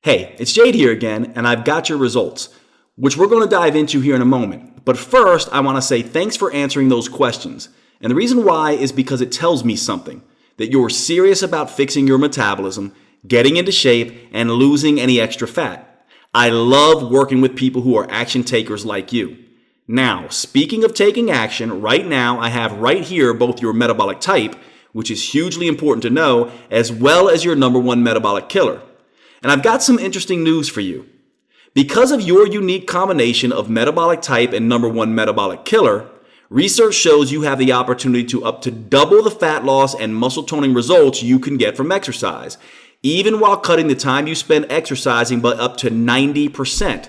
Hey, it's Jade here again, and I've got your results, which we're going to dive into here in a moment. But first, I want to say thanks for answering those questions. And the reason why is because it tells me something, that you're serious about fixing your metabolism, getting into shape, and losing any extra fat. I love working with people who are action takers like you. Now, speaking of taking action, right now I have right here both your metabolic type, which is hugely important to know, as well as your number one metabolic killer. And I've got some interesting news for you. Because of your unique combination of metabolic type and number one metabolic killer, research shows you have the opportunity to up to double the fat loss and muscle toning results you can get from exercise, even while cutting the time you spend exercising by up to 90%,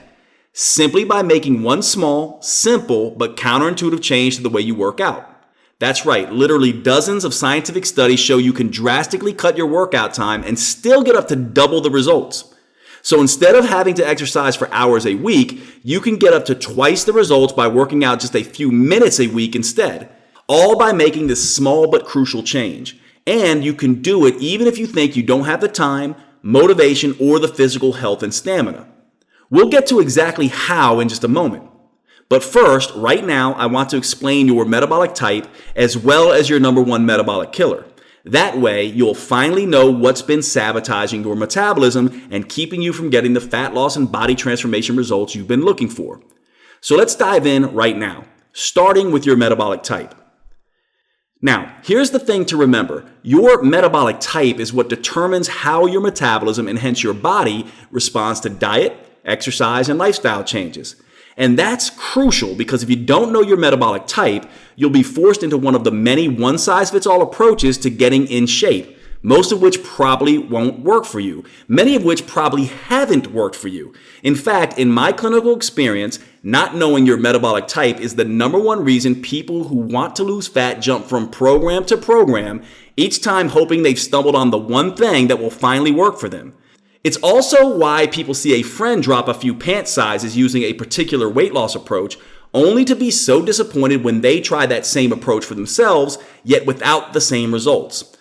simply by making one small, simple, but counterintuitive change to the way you work out. That's right, literally dozens of scientific studies show you can drastically cut your workout time and still get up to double the results. So instead of having to exercise for hours a week, you can get up to twice the results by working out just a few minutes a week instead, all by making this small but crucial change. And you can do it even if you think you don't have the time, motivation, or the physical health and stamina. We'll get to exactly how in just a moment. But first, right now, I want to explain your metabolic type as well as your number one metabolic killer. That way, you'll finally know what's been sabotaging your metabolism and keeping you from getting the fat loss and body transformation results you've been looking for. So let's dive in right now, starting with your metabolic type. Now, here's the thing to remember. Your metabolic type is what determines how your metabolism and hence your body responds to diet, exercise, and lifestyle changes. And that's crucial because if you don't know your metabolic type, you'll be forced into one of the many one-size-fits-all approaches to getting in shape, most of which probably won't work for you, many of which probably haven't worked for you. In fact, in my clinical experience, not knowing your metabolic type is the number one reason people who want to lose fat jump from program to program, each time hoping they've stumbled on the one thing that will finally work for them. It's also why people see a friend drop a few pant sizes using a particular weight loss approach, only to be so disappointed when they try that same approach for themselves, yet without the same results.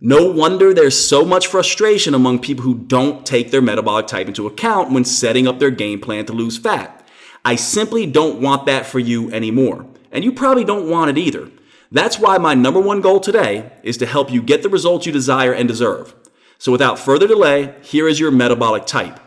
No wonder there's so much frustration among people who don't take their metabolic type into account when setting up their game plan to lose fat. I simply don't want that for you anymore, and you probably don't want it either. That's why my number one goal today is to help you get the results you desire and deserve. So without further delay, here is your metabolic type.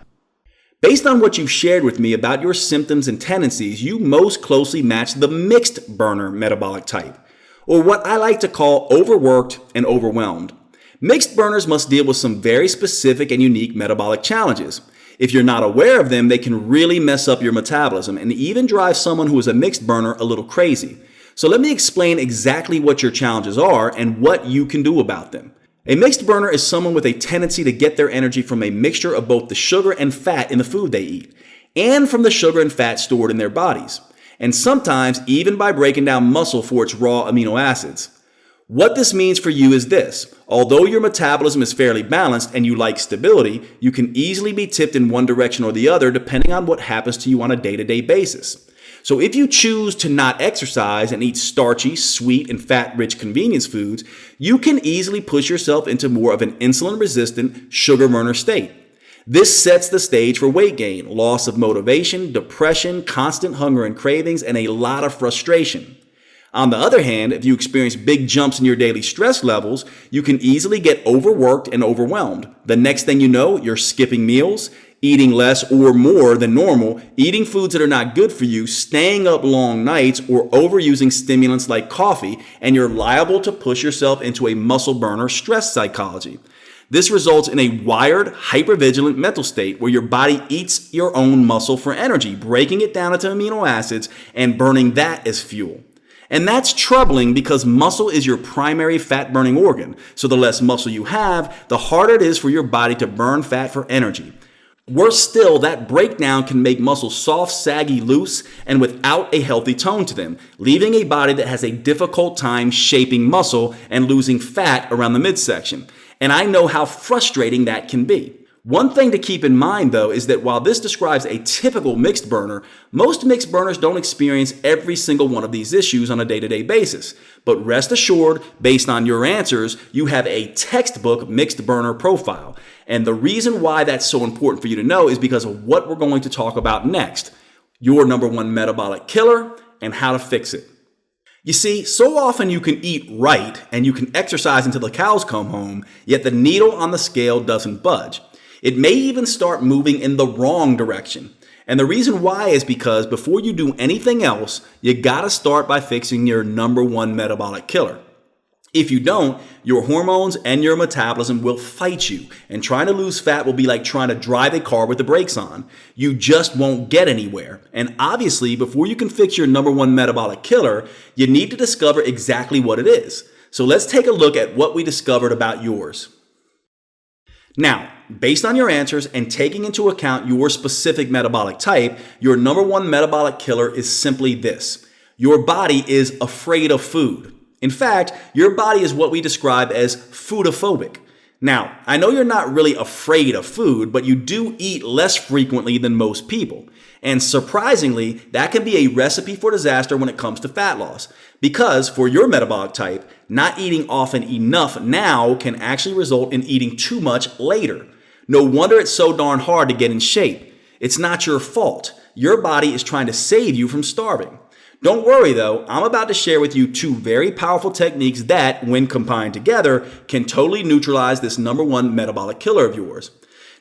Based on what you've shared with me about your symptoms and tendencies, you most closely match the mixed burner metabolic type, or what I like to call overworked and overwhelmed. Mixed burners must deal with some very specific and unique metabolic challenges. If you're not aware of them, they can really mess up your metabolism and even drive someone who is a mixed burner a little crazy. So let me explain exactly what your challenges are and what you can do about them. A mixed burner is someone with a tendency to get their energy from a mixture of both the sugar and fat in the food they eat, and from the sugar and fat stored in their bodies, and sometimes even by breaking down muscle for its raw amino acids. What this means for you is this: although your metabolism is fairly balanced and you like stability, you can easily be tipped in one direction or the other depending on what happens to you on a day-to-day basis. So if you choose to not exercise and eat starchy, sweet, and fat-rich convenience foods, you can easily push yourself into more of an insulin-resistant sugar burner state. This sets the stage for weight gain, loss of motivation, depression, constant hunger and cravings, and a lot of frustration. On the other hand, if you experience big jumps in your daily stress levels, you can easily get overworked and overwhelmed. The next thing you know, you're skipping meals, eating less or more than normal, eating foods that are not good for you, staying up long nights, or overusing stimulants like coffee, and you're liable to push yourself into a muscle burner stress psychology. This results in a wired, hypervigilant mental state where your body eats your own muscle for energy, breaking it down into amino acids and burning that as fuel. And that's troubling because muscle is your primary fat-burning organ. So the less muscle you have, the harder it is for your body to burn fat for energy. Worse still, that breakdown can make muscles soft, saggy, loose, and without a healthy tone to them, leaving a body that has a difficult time shaping muscle and losing fat around the midsection. And I know how frustrating that can be. One thing to keep in mind though is that while this describes a typical mixed burner, most mixed burners don't experience every single one of these issues on a day-to-day basis. But rest assured, based on your answers, you have a textbook mixed burner profile. And the reason why that's so important for you to know is because of what we're going to talk about next. Your number one metabolic killer and how to fix it. You see, so often you can eat right and you can exercise until the cows come home, yet the needle on the scale doesn't budge. It may even start moving in the wrong direction. And the reason why is because before you do anything else, you gotta start by fixing your number one metabolic killer. If you don't, your hormones and your metabolism will fight you, and trying to lose fat will be like trying to drive a car with the brakes on. You just won't get anywhere. And obviously, before you can fix your number one metabolic killer, you need to discover exactly what it is. So let's take a look at what we discovered about yours. Now, based on your answers and taking into account your specific metabolic type, your number one metabolic killer is simply this. Your body is afraid of food. In fact, your body is what we describe as foodaphobic. Now, I know you're not really afraid of food, but you do eat less frequently than most people. And surprisingly, that can be a recipe for disaster when it comes to fat loss. Because for your metabolic type, not eating often enough now can actually result in eating too much later. No wonder it's so darn hard to get in shape. It's not your fault. Your body is trying to save you from starving. Don't worry though, I'm about to share with you two very powerful techniques that, when combined together, can totally neutralize this number one metabolic killer of yours.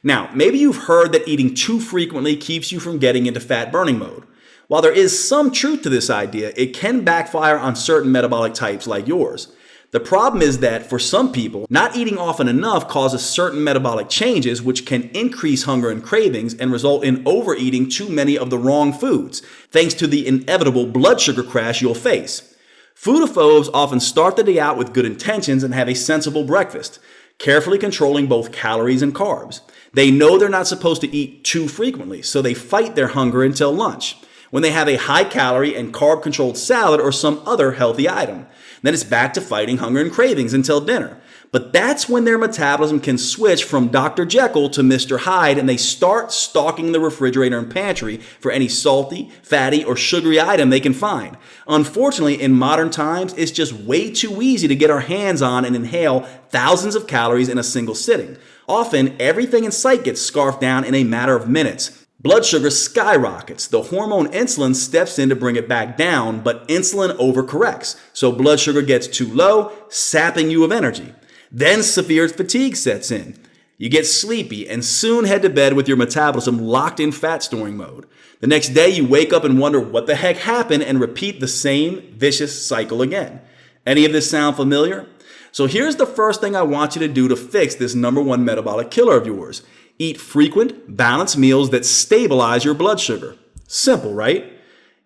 Now, maybe you've heard that eating too frequently keeps you from getting into fat burning mode. While there is some truth to this idea, it can backfire on certain metabolic types like yours. The problem is that for some people, not eating often enough causes certain metabolic changes which can increase hunger and cravings and result in overeating too many of the wrong foods, thanks to the inevitable blood sugar crash you'll face. Foodaphobes often start the day out with good intentions and have a sensible breakfast, carefully controlling both calories and carbs. They know they're not supposed to eat too frequently, so they fight their hunger until lunch, when they have a high-calorie and carb-controlled salad or some other healthy item. Then it's back to fighting hunger and cravings until dinner. But that's when their metabolism can switch from Dr. Jekyll to Mr. Hyde, and they start stalking the refrigerator and pantry for any salty, fatty, or sugary item they can find. Unfortunately, in modern times, it's just way too easy to get our hands on and inhale thousands of calories in a single sitting. Often, everything in sight gets scarfed down in a matter of minutes. Blood sugar skyrockets. The hormone insulin steps in to bring it back down, but insulin overcorrects. So blood sugar gets too low, sapping you of energy. Then severe fatigue sets in. You get sleepy and soon head to bed with your metabolism locked in fat storing mode. The next day you wake up and wonder what the heck happened and repeat the same vicious cycle again. Any of this sound familiar? So here's the first thing I want you to do to fix this number one metabolic killer of yours. Eat frequent, balanced meals that stabilize your blood sugar. Simple, right?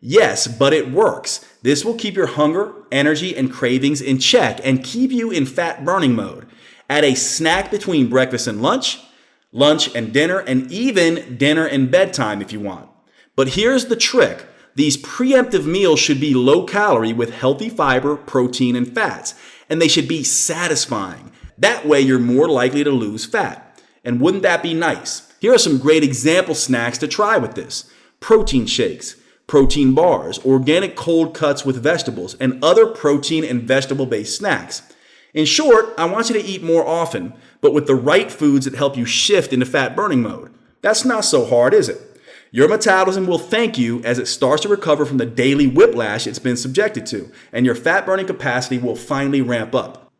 Yes, but it works. This will keep your hunger, energy, and cravings in check and keep you in fat burning mode. Add a snack between breakfast and lunch and dinner, and even dinner and bedtime if you want. But here's the trick. These preemptive meals should be low calorie with healthy fiber, protein, and fats, and they should be satisfying. That way you're more likely to lose fat. And wouldn't that be nice? Here are some great example snacks to try with this. Protein shakes, protein bars, organic cold cuts with vegetables, and other protein and vegetable-based snacks. In short, I want you to eat more often, but with the right foods that help you shift into fat burning mode. That's not so hard, is it? Your metabolism will thank you as it starts to recover from the daily whiplash it's been subjected to, and your fat burning capacity will finally ramp up.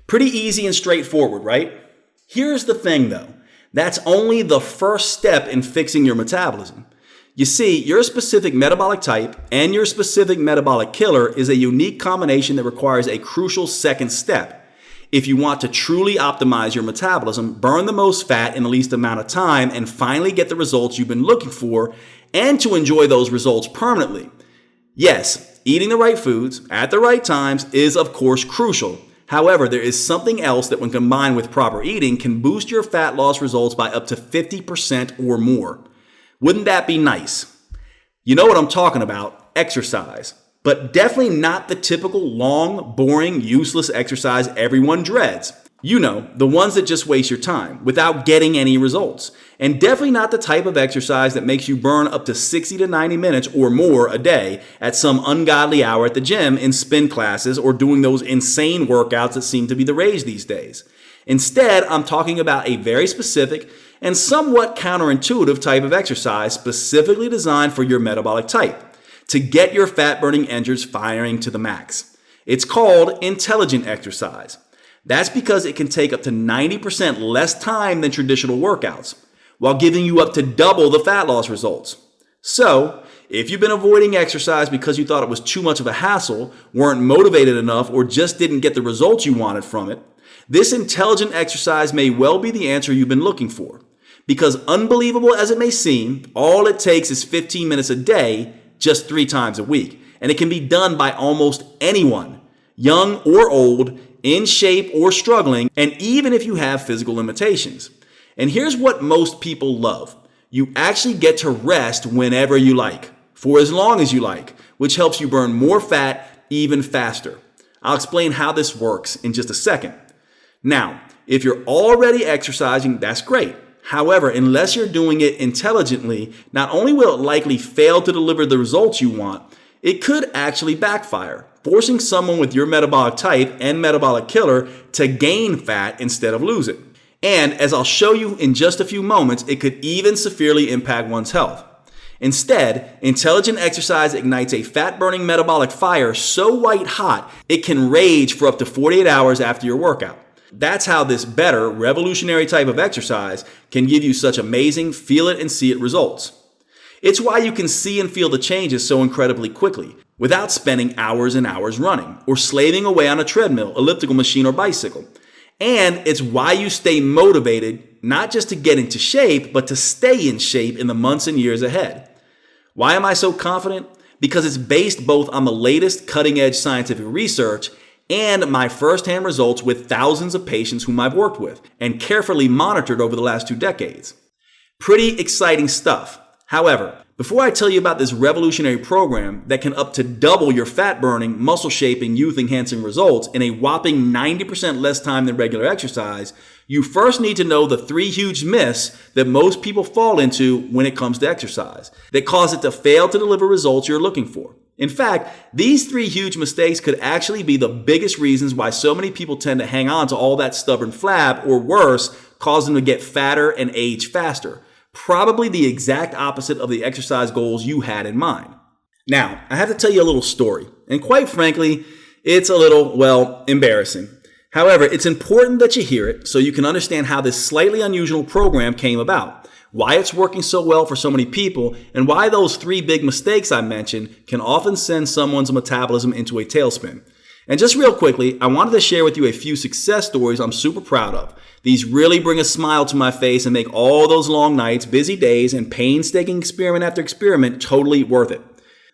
Pretty easy and straightforward, right? Here's the thing though, that's only the first step in fixing your metabolism. You see, your specific metabolic type and your specific metabolic killer is a unique combination that requires a crucial second step. If you want to truly optimize your metabolism, burn the most fat in the least amount of time, and finally get the results you've been looking for, and to enjoy those results permanently. Yes, eating the right foods at the right times is of course crucial. However, there is something else that when combined with proper eating can boost your fat loss results by up to 50% or more. Wouldn't that be nice? You know what I'm talking about, exercise. But definitely not the typical long, boring, useless exercise everyone dreads. You know, the ones that just waste your time without getting any results. And definitely not the type of exercise that makes you burn up to 60 to 90 minutes or more a day at some ungodly hour at the gym in spin classes or doing those insane workouts that seem to be the rage these days. Instead, I'm talking about a very specific and somewhat counterintuitive type of exercise specifically designed for your metabolic type to get your fat-burning engines firing to the max. It's called intelligent exercise. That's because it can take up to 90% less time than traditional workouts, while giving you up to double the fat loss results. So, if you've been avoiding exercise because you thought it was too much of a hassle, weren't motivated enough, or just didn't get the results you wanted from it, this intelligent exercise may well be the answer you've been looking for. Because unbelievable as it may seem, all it takes is 15 minutes a day, just 3 times a week. And it can be done by almost anyone, young or old, in shape or struggling, and even if you have physical limitations. And here's what most people love. You actually get to rest whenever you like, for as long as you like, which helps you burn more fat even faster. I'll explain how this works in just a second. Now, if you're already exercising, that's great. However, unless you're doing it intelligently, not only will it likely fail to deliver the results you want, it could actually backfire, forcing someone with your metabolic type and metabolic killer to gain fat instead of lose it. And as I'll show you in just a few moments, it could even severely impact one's health. Instead, intelligent exercise ignites a fat-burning metabolic fire so white hot, it can rage for up to 48 hours after your workout. That's how this better, revolutionary type of exercise can give you such amazing feel it and see it results. It's why you can see and feel the changes so incredibly quickly, without spending hours and hours running, or slaving away on a treadmill, elliptical machine, or bicycle. And it's why you stay motivated, not just to get into shape, but to stay in shape in the months and years ahead. Why am I so confident? Because it's based both on the latest cutting-edge scientific research and my firsthand results with thousands of patients whom I've worked with and carefully monitored over the last 2 decades. Pretty exciting stuff. However, before I tell you about this revolutionary program that can up to double your fat-burning, muscle-shaping, youth-enhancing results in a whopping 90% less time than regular exercise, you first need to know the 3 huge myths that most people fall into when it comes to exercise that cause it to fail to deliver results you're looking for. In fact, these 3 huge mistakes could actually be the biggest reasons why so many people tend to hang on to all that stubborn flab, or worse, cause them to get fatter and age faster. Probably the exact opposite of the exercise goals you had in mind. Now, I have to tell you a little story, and quite frankly, it's a little, embarrassing. However, it's important that you hear it so you can understand how this slightly unusual program came about, why it's working so well for so many people, and why those 3 big mistakes I mentioned can often send someone's metabolism into a tailspin. And just real quickly, I wanted to share with you a few success stories I'm super proud of. These really bring a smile to my face and make all those long nights, busy days, and painstaking experiment after experiment totally worth it.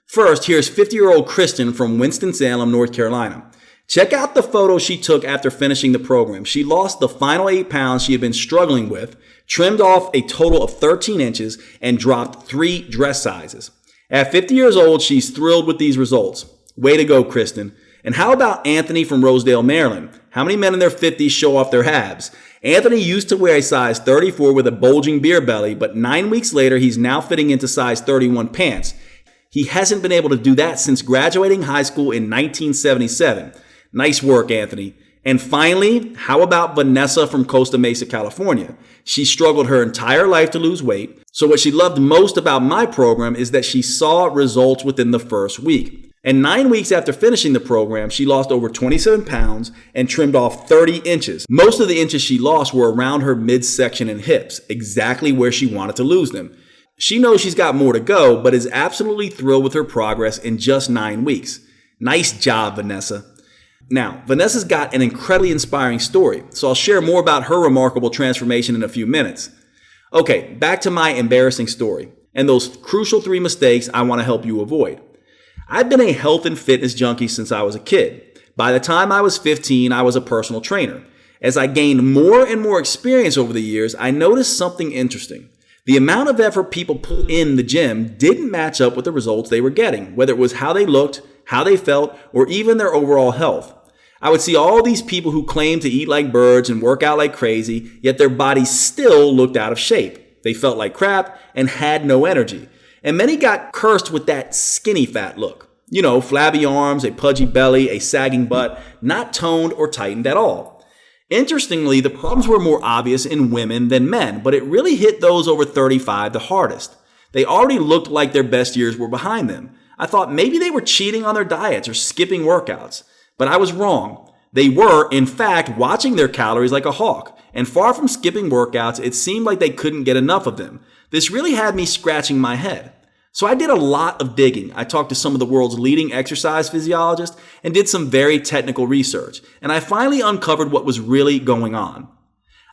First, here's 50-year-old Kristen from Winston-Salem, North Carolina. Check out the photo she took after finishing the program. She lost the final 8 pounds she had been struggling with, trimmed off a total of 13 inches, and dropped 3 dress sizes. At 50 years old, she's thrilled with these results. Way to go, Kristen. And how about Anthony from Rosedale, Maryland? How many men in their 50s show off their abs? Anthony used to wear a size 34 with a bulging beer belly, but 9 weeks later, he's now fitting into size 31 pants. He hasn't been able to do that since graduating high school in 1977. Nice work, Anthony. And finally, how about Vanessa from Costa Mesa, California? She struggled her entire life to lose weight. So what she loved most about my program is that she saw results within the first week. And 9 weeks after finishing the program, she lost over 27 pounds and trimmed off 30 inches. Most of the inches she lost were around her midsection and hips, exactly where she wanted to lose them. She knows she's got more to go, but is absolutely thrilled with her progress in just 9 weeks. Nice job, Vanessa. Now, Vanessa's got an incredibly inspiring story, so I'll share more about her remarkable transformation in a few minutes. Okay, back to my embarrassing story and those crucial 3 mistakes I want to help you avoid. I've been a health and fitness junkie since I was a kid. By the time I was 15, I was a personal trainer. As I gained more and more experience over the years, I noticed something interesting. The amount of effort people put in the gym didn't match up with the results they were getting, whether it was how they looked, how they felt, or even their overall health. I would see all these people who claimed to eat like birds and work out like crazy, yet their bodies still looked out of shape. They felt like crap and had no energy. And many got cursed with that skinny fat look. You know, flabby arms, a pudgy belly, a sagging butt, not toned or tightened at all. Interestingly, the problems were more obvious in women than men, but it really hit those over 35 the hardest. They already looked like their best years were behind them. I thought maybe they were cheating on their diets or skipping workouts. But I was wrong. They were, in fact, watching their calories like a hawk. And far from skipping workouts, it seemed like they couldn't get enough of them. This really had me scratching my head. So I did a lot of digging. I talked to some of the world's leading exercise physiologists and did some very technical research. And I finally uncovered what was really going on.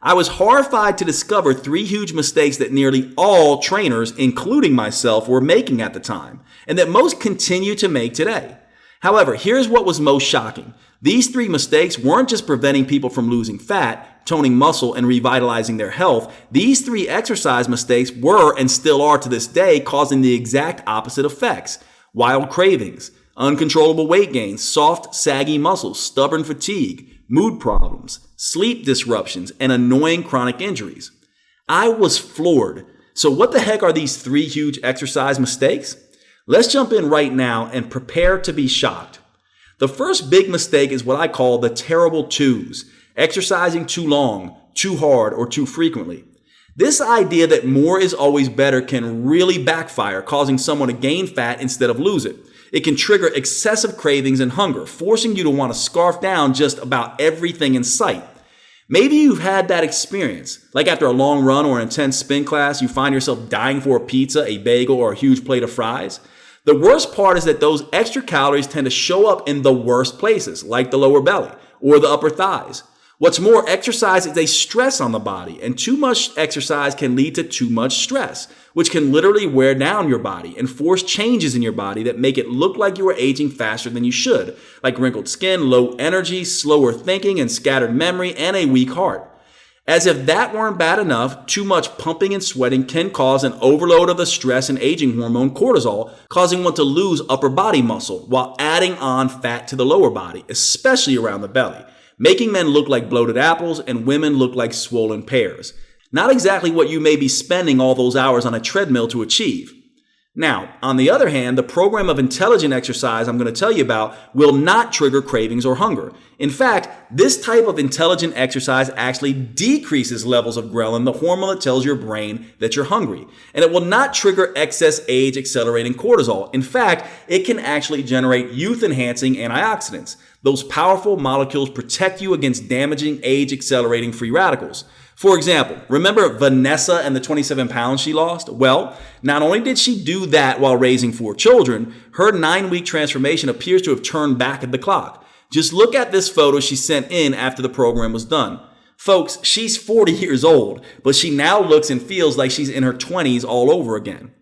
I was horrified to discover 3 huge mistakes that nearly all trainers, including myself, were making at the time, and that most continue to make today. However, here's what was most shocking. These 3 mistakes weren't just preventing people from losing fat, toning muscle, and revitalizing their health. These 3 exercise mistakes were, and still are to this day, causing the exact opposite effects. Wild cravings, uncontrollable weight gain, soft, saggy muscles, stubborn fatigue, mood problems, sleep disruptions, and annoying chronic injuries. I was floored. So what the heck are these 3 huge exercise mistakes? Let's jump in right now and prepare to be shocked. The first big mistake is what I call the terrible twos, exercising too long, too hard, or too frequently. This idea that more is always better can really backfire, causing someone to gain fat instead of lose it. It can trigger excessive cravings and hunger, forcing you to want to scarf down just about everything in sight. Maybe you've had that experience, like after a long run or an intense spin class, you find yourself dying for a pizza, a bagel, or a huge plate of fries. The worst part is that those extra calories tend to show up in the worst places, like the lower belly or the upper thighs. What's more, exercise is a stress on the body, and too much exercise can lead to too much stress, which can literally wear down your body and force changes in your body that make it look like you are aging faster than you should, like wrinkled skin, low energy, slower thinking, and scattered memory, and a weak heart. As if that weren't bad enough, too much pumping and sweating can cause an overload of the stress and aging hormone cortisol, causing one to lose upper body muscle while adding on fat to the lower body, especially around the belly, making men look like bloated apples and women look like swollen pears. Not exactly what you may be spending all those hours on a treadmill to achieve. Now, on the other hand, the program of intelligent exercise I'm going to tell you about will not trigger cravings or hunger. In fact, this type of intelligent exercise actually decreases levels of ghrelin, the hormone that tells your brain that you're hungry. And it will not trigger excess age-accelerating cortisol. In fact, it can actually generate youth-enhancing antioxidants. Those powerful molecules protect you against damaging age-accelerating free radicals. For example, remember Vanessa and the 27 pounds she lost? Well, not only did she do that while raising 4 children, her 9-week transformation appears to have turned back at the clock. Just look at this photo she sent in after the program was done. Folks, she's 40 years old, but she now looks and feels like she's in her 20s all over again.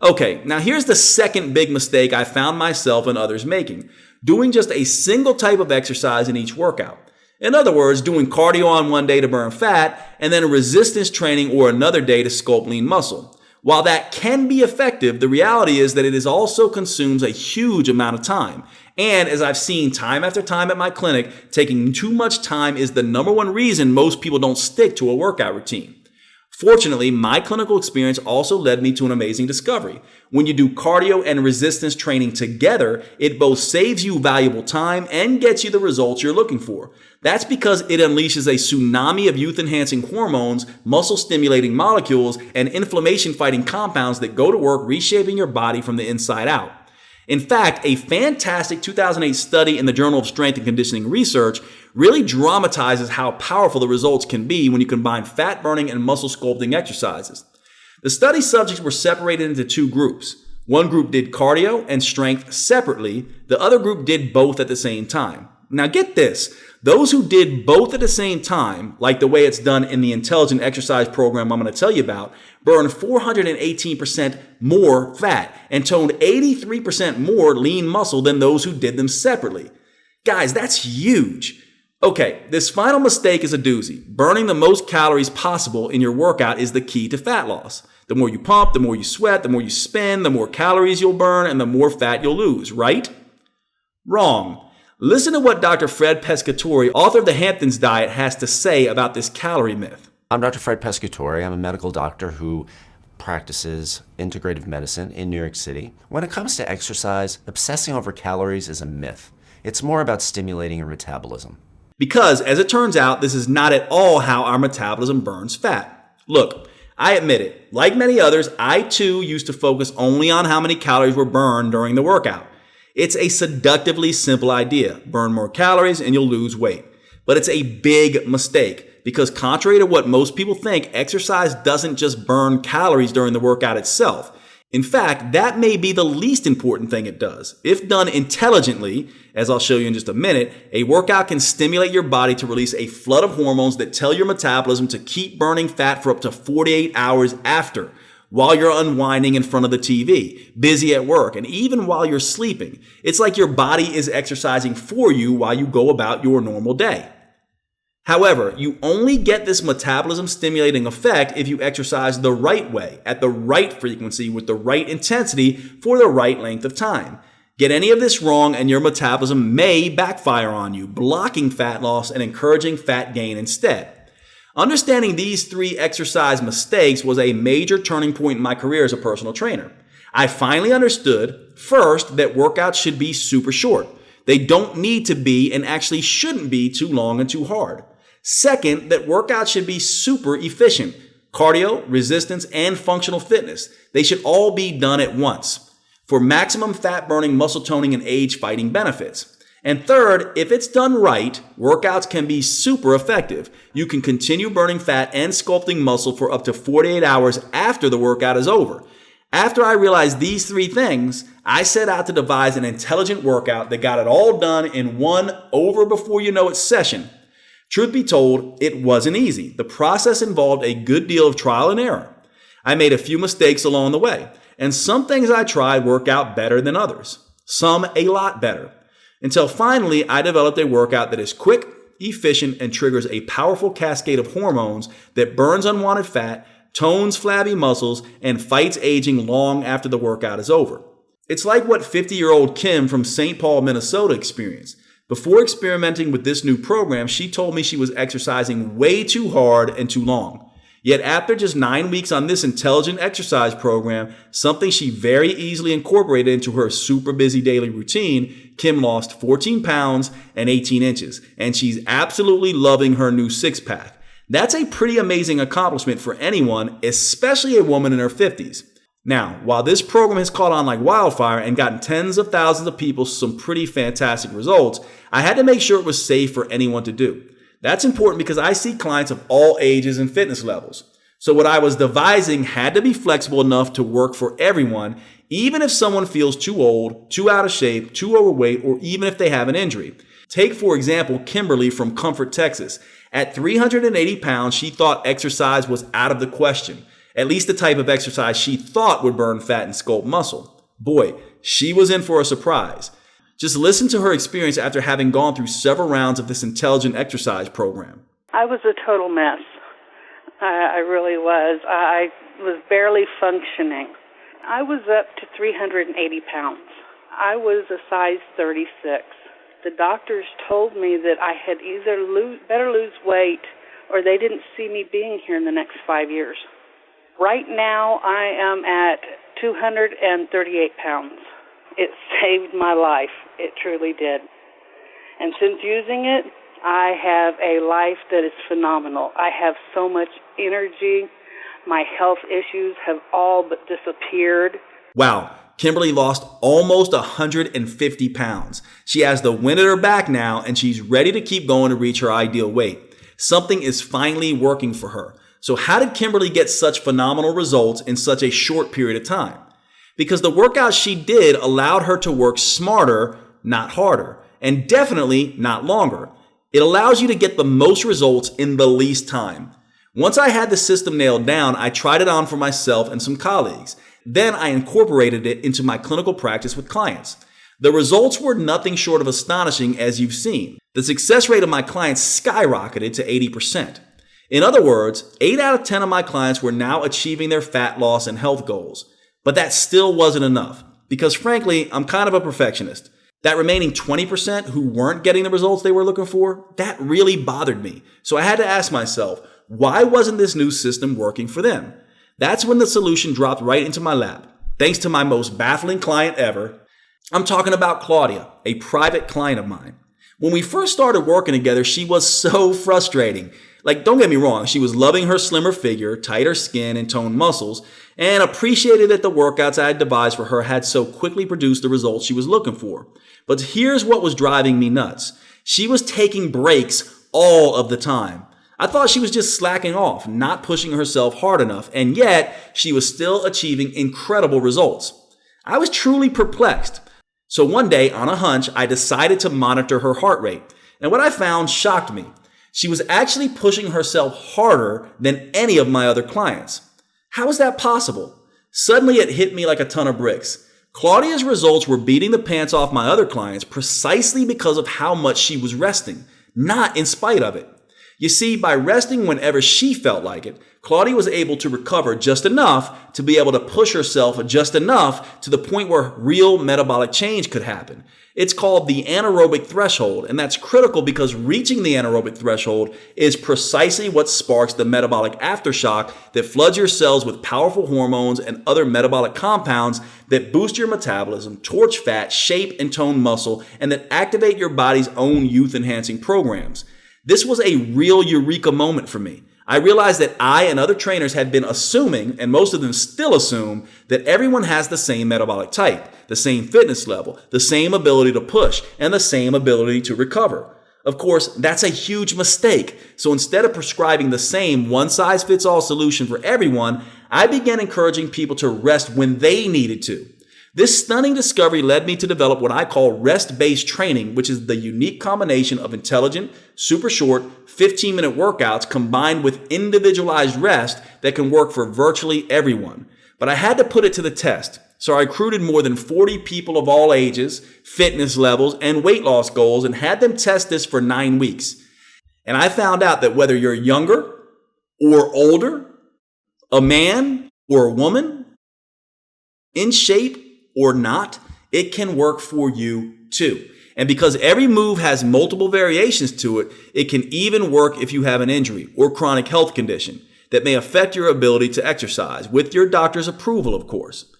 Okay, now here's the second big mistake I found myself and others making: doing just a single type of exercise in each workout. In other words, doing cardio on one day to burn fat and then resistance training or another day to sculpt lean muscle. While that can be effective, the reality is that it also consumes a huge amount of time. And as I've seen time after time at my clinic, taking too much time is the number one reason most people don't stick to a workout routine. Fortunately, my clinical experience also led me to an amazing discovery. When you do cardio and resistance training together, it both saves you valuable time and gets you the results you're looking for. That's because it unleashes a tsunami of youth-enhancing hormones, muscle-stimulating molecules, and inflammation-fighting compounds that go to work reshaping your body from the inside out. In fact, a fantastic 2008 study in the Journal of Strength and Conditioning Research really dramatizes how powerful the results can be when you combine fat burning and muscle sculpting exercises. The study subjects were separated into 2 groups. One group did cardio and strength separately. The other group did both at the same time. Now get this, those who did both at the same time, like the way it's done in the intelligent exercise program I'm going to tell you about, burned 418% more fat and toned 83% more lean muscle than those who did them separately. Guys, that's huge. Okay, this final mistake is a doozy. Burning the most calories possible in your workout is the key to fat loss. The more you pump, the more you sweat, the more you spin, the more calories you'll burn, and the more fat you'll lose, right? Wrong. Listen to what Dr. Fred Pescatore, author of the Hamptons Diet, has to say about this calorie myth. I'm Dr. Fred Pescatore. I'm a medical doctor who practices integrative medicine in New York City. When it comes to exercise, obsessing over calories is a myth. It's more about stimulating your metabolism. Because, as it turns out, this is not at all how our metabolism burns fat. Look, I admit it. Like many others, I too used to focus only on how many calories were burned during the workout. It's a seductively simple idea. Burn more calories and you'll lose weight. But it's a big mistake because contrary to what most people think, exercise doesn't just burn calories during the workout itself. In fact, that may be the least important thing it does. If done intelligently, as I'll show you in just a minute, a workout can stimulate your body to release a flood of hormones that tell your metabolism to keep burning fat for up to 48 hours after, while you're unwinding in front of the TV, busy at work, and even while you're sleeping. It's like your body is exercising for you while you go about your normal day. However, you only get this metabolism stimulating effect if you exercise the right way, at the right frequency, with the right intensity, for the right length of time. Get any of this wrong and your metabolism may backfire on you, blocking fat loss and encouraging fat gain instead. Understanding these three exercise mistakes was a major turning point in my career as a personal trainer. I finally understood, first, that workouts should be super short. They don't need to be and actually shouldn't be too long and too hard. Second, that workouts should be super efficient. Cardio, resistance, and functional fitness. They should all be done at once for maximum fat burning, muscle toning, and age fighting benefits. And third, if it's done right, workouts can be super effective. You can continue burning fat and sculpting muscle for up to 48 hours after the workout is over. After I realized these three things, I set out to devise an intelligent workout that got it all done in one over before you know it session. Truth be told, it wasn't easy. The process involved a good deal of trial and error. I made a few mistakes along the way, and some things I tried worked out better than others. Some a lot better. Until finally, I developed a workout that is quick, efficient, and triggers a powerful cascade of hormones that burns unwanted fat, tones flabby muscles, and fights aging long after the workout is over. It's like what 50-year-old Kim from St. Paul, Minnesota experienced. Before experimenting with this new program, she told me she was exercising way too hard and too long. Yet after just 9 weeks on this intelligent exercise program, something she very easily incorporated into her super busy daily routine, Kim lost 14 pounds and 18 inches, and she's absolutely loving her new six-pack. That's a pretty amazing accomplishment for anyone, especially a woman in her 50s. Now, while this program has caught on like wildfire and gotten tens of thousands of people some pretty fantastic results, I had to make sure it was safe for anyone to do. That's important because I see clients of all ages and fitness levels. So what I was devising had to be flexible enough to work for everyone, even if someone feels too old, too out of shape, too overweight, or even if they have an injury. Take, for example, Kimberly from Comfort, Texas. At 380 pounds, she thought exercise was out of the question. At least the type of exercise she thought would burn fat and sculpt muscle. Boy, she was in for a surprise. Just listen to her experience after having gone through several rounds of this intelligent exercise program. I was a total mess. I really was. I was barely functioning. I was up to 380 pounds. I was a size 36. The doctors told me that I had either better lose weight or they didn't see me being here in the next 5 years. Right now, I am at 238 pounds. It saved my life. It truly did. And since using it, I have a life that is phenomenal. I have so much energy. My health issues have all but disappeared. Wow, Kimberly lost almost 150 pounds. She has the wind at her back now, and she's ready to keep going to reach her ideal weight. Something is finally working for her. So how did Kimberly get such phenomenal results in such a short period of time? Because the workouts she did allowed her to work smarter, not harder, and definitely not longer. It allows you to get the most results in the least time. Once I had the system nailed down, I tried it on for myself and some colleagues. Then I incorporated it into my clinical practice with clients. The results were nothing short of astonishing, as you've seen. The success rate of my clients skyrocketed to 80%. In other words, 8 out of 10 of my clients were now achieving their fat loss and health goals. But that still wasn't enough, because frankly, I'm kind of a perfectionist. That remaining 20% who weren't getting the results they were looking for, that really bothered me. So I had to ask myself, why wasn't this new system working for them? That's when the solution dropped right into my lap, thanks to my most baffling client ever. I'm talking about Claudia, a private client of mine. When we first started working together, she was so frustrating. Like, don't get me wrong, she was loving her slimmer figure, tighter skin, and toned muscles, and appreciated that the workouts I had devised for her had so quickly produced the results she was looking for. But here's what was driving me nuts. She was taking breaks all of the time. I thought she was just slacking off, not pushing herself hard enough, and yet she was still achieving incredible results. I was truly perplexed. So one day, on a hunch, I decided to monitor her heart rate. And what I found shocked me. She was actually pushing herself harder than any of my other clients. How is that possible? Suddenly it hit me like a ton of bricks. Claudia's results were beating the pants off my other clients precisely because of how much she was resting, not in spite of it. You see, by resting whenever she felt like it, Claudia was able to recover just enough to be able to push herself just enough to the point where real metabolic change could happen. It's called the anaerobic threshold, and that's critical because reaching the anaerobic threshold is precisely what sparks the metabolic aftershock that floods your cells with powerful hormones and other metabolic compounds that boost your metabolism, torch fat, shape and tone muscle, and that activate your body's own youth-enhancing programs. This was a real eureka moment for me. I realized that I and other trainers had been assuming, and most of them still assume, that everyone has the same metabolic type, the same fitness level, the same ability to push, and the same ability to recover. Of course, that's a huge mistake. So instead of prescribing the same one-size-fits-all solution for everyone, I began encouraging people to rest when they needed to. This stunning discovery led me to develop what I call rest-based training, which is the unique combination of intelligent, super short, 15-minute workouts combined with individualized rest that can work for virtually everyone. But I had to put it to the test. So I recruited more than 40 people of all ages, fitness levels, and weight loss goals and had them test this for 9 weeks. And I found out that whether you're younger or older, a man or a woman, in shape or not, it can work for you too. And because every move has multiple variations to it, it can even work if you have an injury or chronic health condition that may affect your ability to exercise, with your doctor's approval, of course.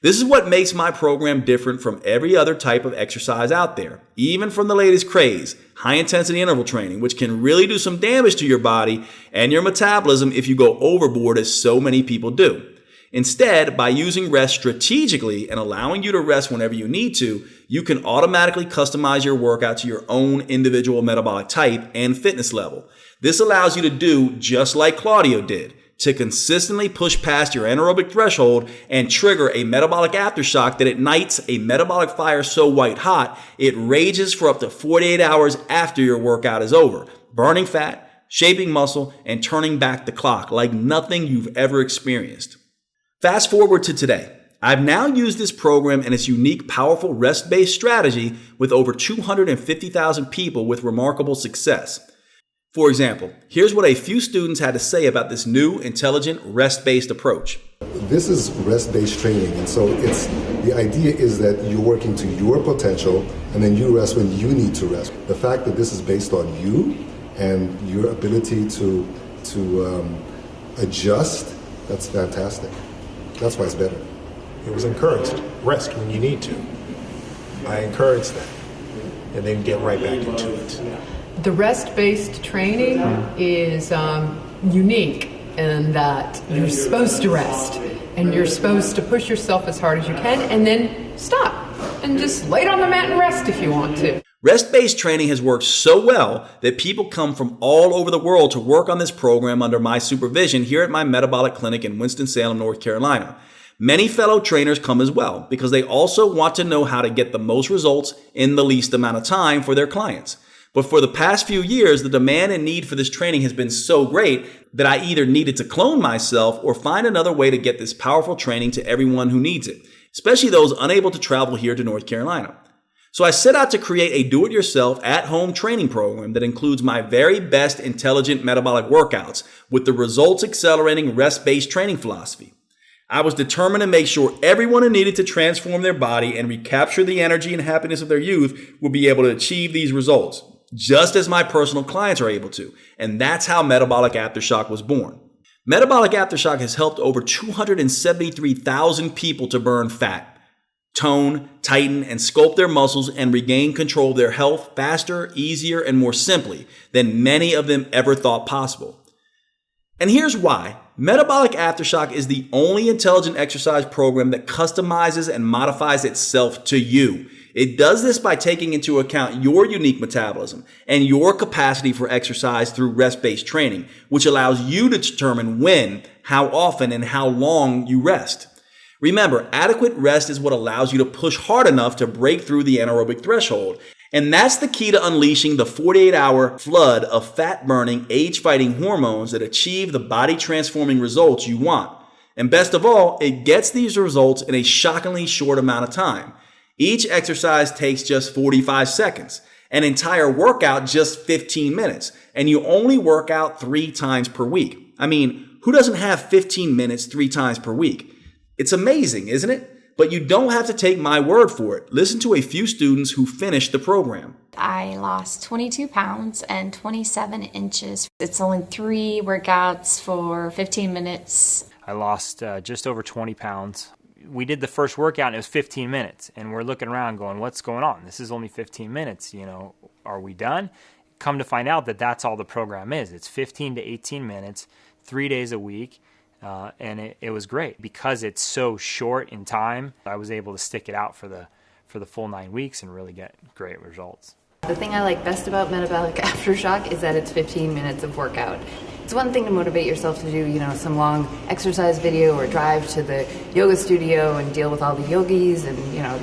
This is what makes my program different from every other type of exercise out there, even from the latest craze, high-intensity interval training, which can really do some damage to your body and your metabolism if you go overboard, as so many people do. Instead, by using rest strategically and allowing you to rest whenever you need to, you can automatically customize your workout to your own individual metabolic type and fitness level. This allows you to do just like Claudio did, to consistently push past your anaerobic threshold and trigger a metabolic aftershock that ignites a metabolic fire so white hot, it rages for up to 48 hours after your workout is over, burning fat, shaping muscle, and turning back the clock like nothing you've ever experienced. Fast forward to today. I've now used this program and its unique, powerful rest-based strategy with over 250,000 people with remarkable success. For example, here's what a few students had to say about this new, intelligent, rest-based approach. This is rest-based training, and so the idea is that you're working to your potential, and then you rest when you need to rest. The fact that this is based on you and your ability to adjust, that's fantastic. That's why it's better. It was encouraged. Rest when you need to. I encourage that. And then get right back into it. The rest-based training is unique in that you're supposed to rest. And you're supposed to push yourself as hard as you can and then stop. And just lay on the mat and rest if you want to. Rest-based training has worked so well that people come from all over the world to work on this program under my supervision here at my metabolic clinic in Winston-Salem, North Carolina. Many fellow trainers come as well because they also want to know how to get the most results in the least amount of time for their clients. But for the past few years, the demand and need for this training has been so great that I either needed to clone myself or find another way to get this powerful training to everyone who needs it, especially those unable to travel here to North Carolina. So I set out to create a do-it-yourself at-home training program that includes my very best intelligent metabolic workouts with the results-accelerating rest-based training philosophy. I was determined to make sure everyone who needed to transform their body and recapture the energy and happiness of their youth would be able to achieve these results, just as my personal clients are able to. And that's how Metabolic Aftershock was born. Metabolic Aftershock has helped over 273,000 people to burn fat, tone, tighten, and sculpt their muscles and regain control of their health faster, easier, and more simply than many of them ever thought possible. And here's why. Metabolic Aftershock is the only intelligent exercise program that customizes and modifies itself to you. It does this by taking into account your unique metabolism and your capacity for exercise through rest-based training, which allows you to determine when, how often, and how long you rest. Remember, adequate rest is what allows you to push hard enough to break through the anaerobic threshold. And that's the key to unleashing the 48-hour flood of fat-burning, age-fighting hormones that achieve the body-transforming results you want. And best of all, it gets these results in a shockingly short amount of time. Each exercise takes just 45 seconds, an entire workout just 15 minutes, and you only work out 3 times per week. I mean, who doesn't have 15 minutes 3 times per week? It's amazing, isn't it? But you don't have to take my word for it. Listen to a few students who finished the program. I lost 22 pounds and 27 inches. It's only 3 workouts for 15 minutes. I lost just over 20 pounds. We did the first workout and it was 15 minutes. And we're looking around going, what's going on? This is only 15 minutes. Are we done? Come to find out that that's all the program is. It's 15 to 18 minutes, 3 days a week. And it was great because it's so short in time. I was able to stick it out for the full 9 weeks and really get great results. The thing I like best about Metabolic Aftershock is that it's 15 minutes of workout. It's one thing to motivate yourself to do, some long exercise video or drive to the yoga studio and deal with all the yogis and,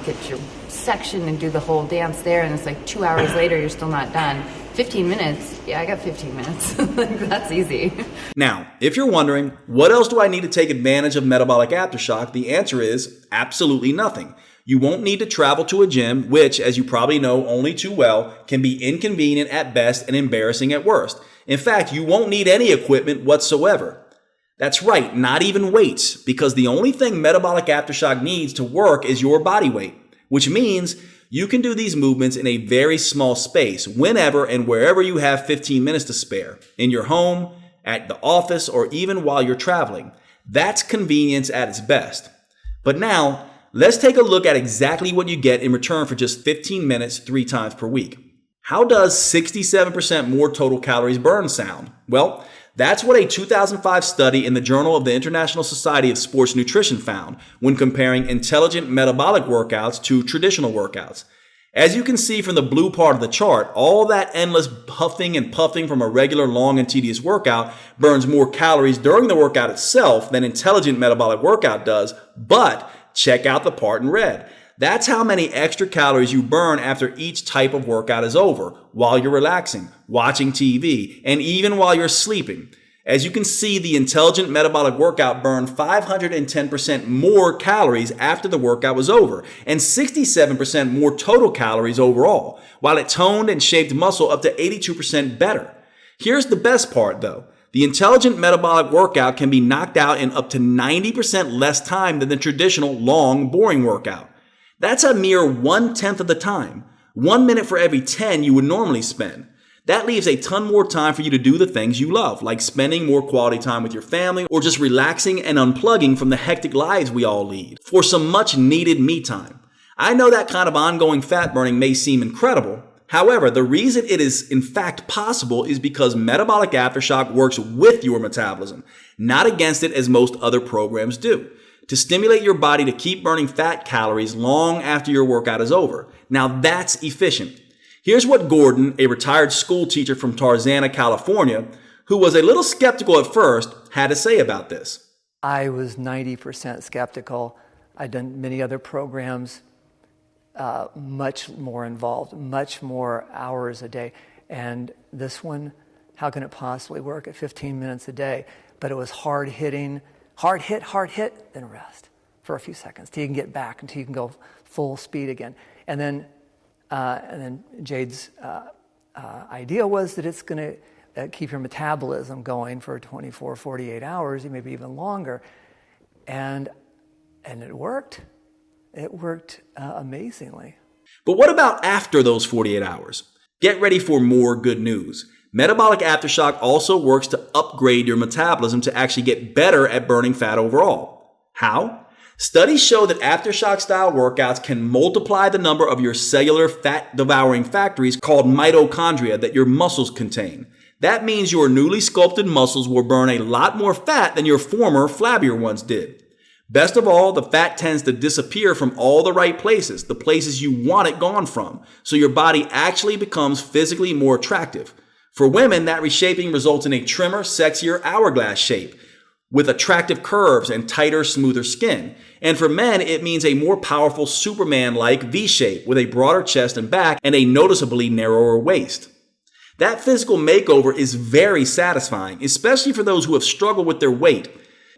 get your section and do the whole dance there. And it's like 2 hours later, you're still not done. 15 minutes? Yeah, I got 15 minutes. That's easy. Now, if you're wondering, what else do I need to take advantage of Metabolic Aftershock? The answer is absolutely nothing. You won't need to travel to a gym, which, as you probably know only too well, can be inconvenient at best and embarrassing at worst. In fact, you won't need any equipment whatsoever. That's right, not even weights, because the only thing Metabolic Aftershock needs to work is your body weight, which means you can do these movements in a very small space, whenever and wherever you have 15 minutes to spare, in your home, at the office, or even while you're traveling. That's convenience at its best. But now, let's take a look at exactly what you get in return for just 15 minutes 3 times per week. How does 67% more total calories burned sound? Well, that's what a 2005 study in the Journal of the International Society of Sports Nutrition found when comparing intelligent metabolic workouts to traditional workouts. As you can see from the blue part of the chart, all that endless huffing and puffing from a regular long and tedious workout burns more calories during the workout itself than intelligent metabolic workout does, but check out the part in red. That's how many extra calories you burn after each type of workout is over, while you're relaxing, watching TV, and even while you're sleeping. As you can see, the intelligent metabolic workout burned 510% more calories after the workout was over, and 67% more total calories overall, while it toned and shaped muscle up to 82% better. Here's the best part though. The intelligent metabolic workout can be knocked out in up to 90% less time than the traditional long, boring workout. That's a mere 1/10 of the time. 1 minute for every 10 you would normally spend. That leaves a ton more time for you to do the things you love, like spending more quality time with your family or just relaxing and unplugging from the hectic lives we all lead for some much needed me time. I know that kind of ongoing fat burning may seem incredible. However, the reason it is in fact possible is because Metabolic Aftershock works with your metabolism, not against it as most other programs do, to stimulate your body to keep burning fat calories long after your workout is over. Now that's efficient. Here's what Gordon, a retired school teacher from Tarzana, California, who was a little skeptical at first, had to say about this. I was 90% skeptical. I'd done many other programs, much more involved, much more hours a day. And this one, how can it possibly work at 15 minutes a day? But it was hard hitting, hard hit, then rest for a few seconds till you can get back, until you can go full speed again. And then Jade's idea was that it's going to keep your metabolism going for 24, 48 hours, maybe even longer. And it worked. It worked amazingly. But what about after those 48 hours? Get ready for more good news. Metabolic aftershock also works to upgrade your metabolism to actually get better at burning fat overall. How? Studies show that aftershock-style workouts can multiply the number of your cellular fat-devouring factories called mitochondria that your muscles contain. That means your newly sculpted muscles will burn a lot more fat than your former, flabbier ones did. Best of all, the fat tends to disappear from all the right places, the places you want it gone from, so your body actually becomes physically more attractive. For women, that reshaping results in a trimmer, sexier hourglass shape with attractive curves and tighter, smoother skin. And for men, it means a more powerful Superman-like V shape with a broader chest and back and a noticeably narrower waist. That physical makeover is very satisfying, especially for those who have struggled with their weight.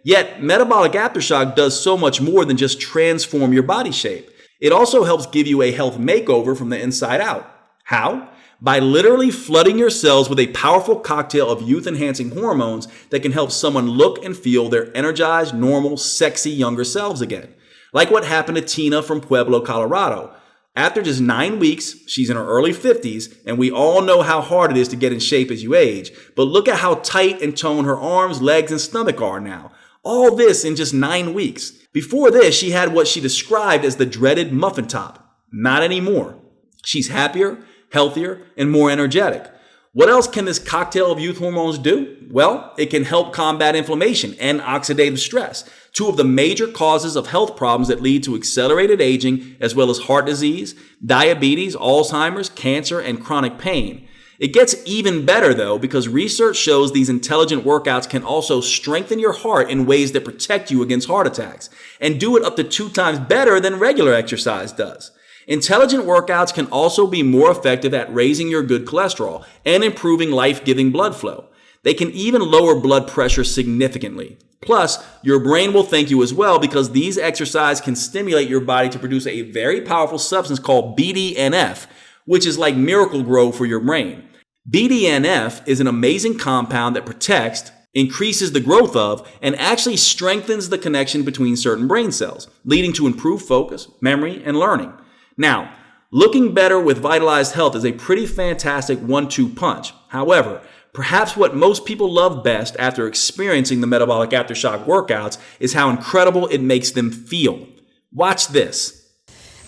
Yet, metabolic aftershock does so much more than just transform your body shape. It also helps give you a health makeover from the inside out. How? By literally flooding your cells with a powerful cocktail of youth-enhancing hormones that can help someone look and feel their energized, normal, sexy younger selves again. Like what happened to Tina from Pueblo, Colorado. After just 9 weeks, she's in her early 50s, and we all know how hard it is to get in shape as you age. But look at how tight and toned her arms, legs, and stomach are now. All this in just 9 weeks. Before this, she had what she described as the dreaded muffin top. Not anymore. She's happier, healthier, and more energetic. What else can this cocktail of youth hormones do? Well, it can help combat inflammation and oxidative stress, two of the major causes of health problems that lead to accelerated aging, as well as heart disease, diabetes, Alzheimer's, cancer, and chronic pain. It gets even better, though, because research shows these intelligent workouts can also strengthen your heart in ways that protect you against heart attacks, and do it up to 2 times better than regular exercise does. Intelligent workouts can also be more effective at raising your good cholesterol and improving life-giving blood flow. They can even lower blood pressure significantly. Plus, your brain will thank you as well because these exercises can stimulate your body to produce a very powerful substance called BDNF, which is like Miracle-Gro for your brain. BDNF is an amazing compound that protects, increases the growth of, and actually strengthens the connection between certain brain cells, leading to improved focus, memory, and learning. Now, looking better with vitalized health is a pretty fantastic 1-2 punch. However, perhaps what most people love best after experiencing the metabolic aftershock workouts is how incredible it makes them feel. Watch this.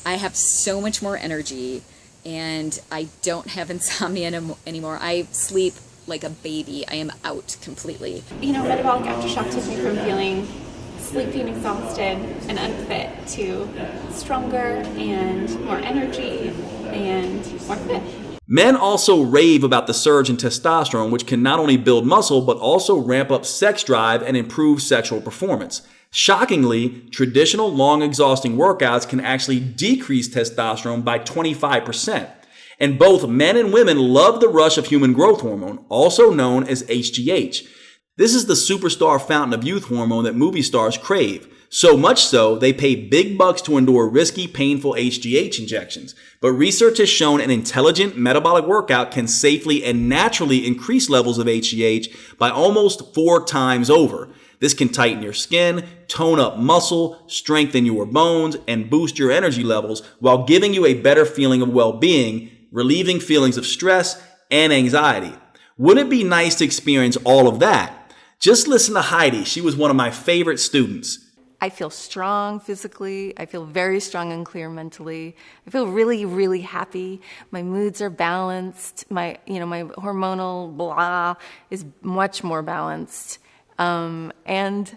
I have so much more energy and I don't have insomnia anymore. I sleep like a baby. I am out completely. You know, metabolic aftershock took me from feeling sleepy and exhausted and unfit to stronger and more energy and more fit. Men also rave about the surge in testosterone, which can not only build muscle, but also ramp up sex drive and improve sexual performance. Shockingly, traditional long exhausting workouts can actually decrease testosterone by 25%. And both men and women love the rush of human growth hormone, also known as HGH. This is the superstar fountain of youth hormone that movie stars crave. So much so, they pay big bucks to endure risky, painful HGH injections. But research has shown an intelligent metabolic workout can safely and naturally increase levels of HGH by almost 4 times over. This can tighten your skin, tone up muscle, strengthen your bones, and boost your energy levels while giving you a better feeling of well-being, relieving feelings of stress and anxiety. Wouldn't it be nice to experience all of that? Just listen to Heidi. She was one of my favorite students. I feel strong physically. I feel very strong and clear mentally. I feel really, really happy. My moods are balanced. My hormonal blah is much more balanced. And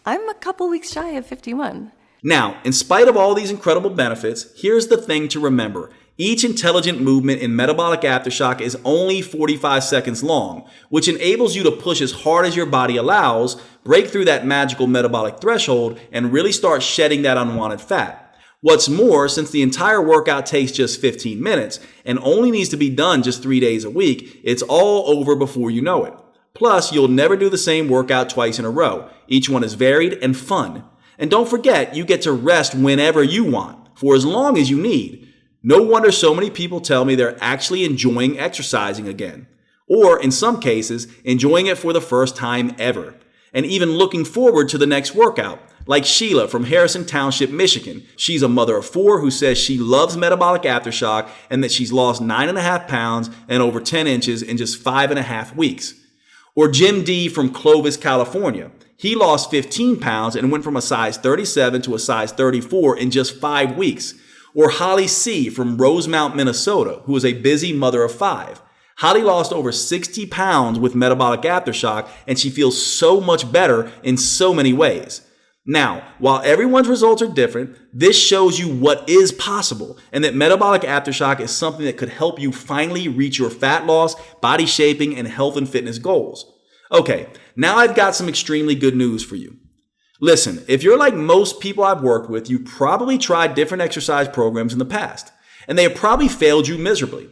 I'm a couple weeks shy of 51. Now, in spite of all these incredible benefits, here's the thing to remember. Each intelligent movement in metabolic aftershock is only 45 seconds long, which enables you to push as hard as your body allows, break through that magical metabolic threshold, and really start shedding that unwanted fat. What's more, since the entire workout takes just 15 minutes and only needs to be done just 3 days a week, it's all over before you know it. Plus, you'll never do the same workout twice in a row. Each one is varied and fun. And don't forget, you get to rest whenever you want, for as long as you need. No wonder so many people tell me they're actually enjoying exercising again. Or, in some cases, enjoying it for the first time ever. And even looking forward to the next workout. Like Sheila from Harrison Township, Michigan. She's a mother of 4 who says she loves metabolic aftershock and that she's lost 9.5 pounds and over 10 inches in just 5.5 weeks. Or Jim D from Clovis, California. He lost 15 pounds and went from a size 37 to a size 34 in just 5 weeks. Or Holly C from Rosemount, Minnesota, who is a busy mother of 5. Holly lost over 60 pounds with metabolic aftershock, and she feels so much better in so many ways. Now, while everyone's results are different, this shows you what is possible and that metabolic aftershock is something that could help you finally reach your fat loss, body shaping, and health and fitness goals. Okay, now I've got some extremely good news for you. Listen, if you're like most people I've worked with, you probably tried different exercise programs in the past, and they have probably failed you miserably.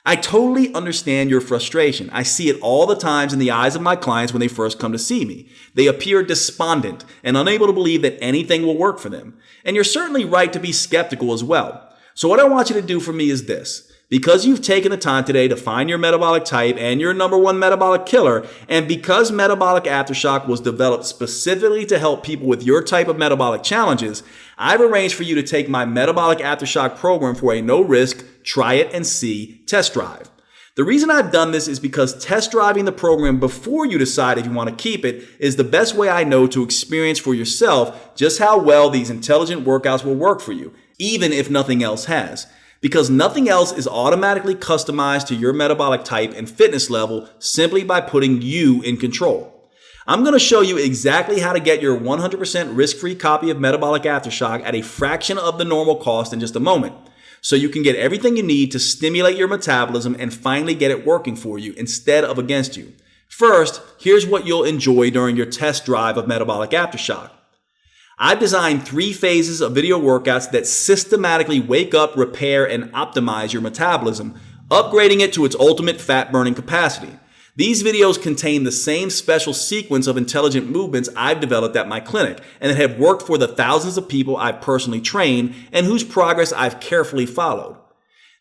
I totally understand your frustration. I see it all the times in the eyes of my clients when they first come to see me. They appear despondent and unable to believe that anything will work for them. And you're certainly right to be skeptical as well. So what I want you to do for me is this. Because you've taken the time today to find your metabolic type and your number 1 metabolic killer, and because metabolic aftershock was developed specifically to help people with your type of metabolic challenges, I've arranged for you to take my metabolic aftershock program for a no-risk, try it and see test drive. The reason I've done this is because test driving the program before you decide if you want to keep it is the best way I know to experience for yourself just how well these intelligent workouts will work for you, even if nothing else has. Because nothing else is automatically customized to your metabolic type and fitness level simply by putting you in control. I'm going to show you exactly how to get your 100% risk-free copy of Metabolic Aftershock at a fraction of the normal cost in just a moment, so you can get everything you need to stimulate your metabolism and finally get it working for you instead of against you. First, here's what you'll enjoy during your test drive of Metabolic Aftershock. I've designed 3 phases of video workouts that systematically wake up, repair, and optimize your metabolism, upgrading it to its ultimate fat-burning capacity. These videos contain the same special sequence of intelligent movements I've developed at my clinic and that have worked for the thousands of people I've personally trained and whose progress I've carefully followed.